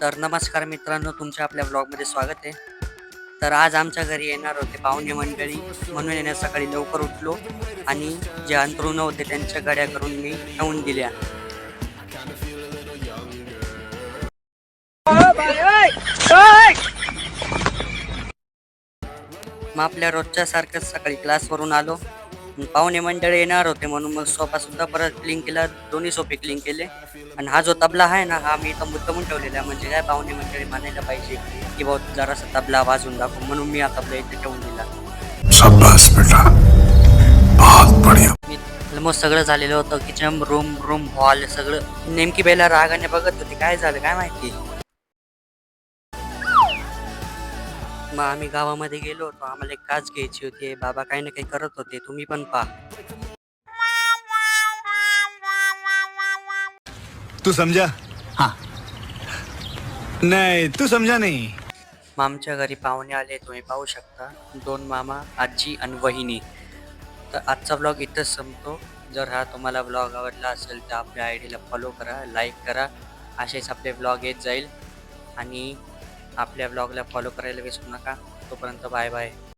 तर नमस्कार मित्रांनो, तुमच्या आपल्या ब्लॉगमध्ये स्वागत आहे. तर आज आमच्या घरी येणार होते पाहुणे मंडळी, म्हणून येण्या सकाळी लवकर उठलो आणि जे अंथरुण होते त्यांच्या गड्या करून मी ठेवून दिल्या. मग आपल्या रोजच्या सारखंच सकाळी क्लासवरून आलो. पाहुणे मंडळी येणार होते म्हणून मग सोफा सुद्धा परत क्लीन केला, दोन्ही सोफे क्लीन केले. आणि हा जो तबला आहे ना, हा मी इथं मुद्दामून ठेवलेला आहे, म्हणजे काय पाहुणे मंडळी म्हणायला पाहिजे की बहुत जरासा तबला वाजून दाखव, म्हणून मी हा तबला इथे ठेवून दिला. शाबाश बेटा, बहुत बढ़िया. मी ऑलमोस्ट सगळं झालेलं होतं, किचन रूम रूम हॉल सगळं. नेमकी पहिला रागाने बघत होती काय झालं काय माहिती. मग आम्ही गावामध्ये गेलो होतो, आम्हाला एक काच घ्यायची होती. बाबा काही ना काही करत होते, तुम्ही पण पहा. तू समझा? हाँ. नहीं, तू समझा नहीं. मग आमच्या घरी पाहुणे आले, तुम्ही पाहू शकता. 2 मामा, आजी आणि वहिनी. तर आजचा ब्लॉग इथंच संपतो. जर हा तुम्हाला ब्लॉग आवडला असेल तर आपल्या आयडीला फॉलो करा, लाईक करा. असेच आपले ब्लॉग येत जाईल आणि आपल्या ब्लॉगला फॉलो करायला विसरू नका. तोपर्यंत बाय बाय.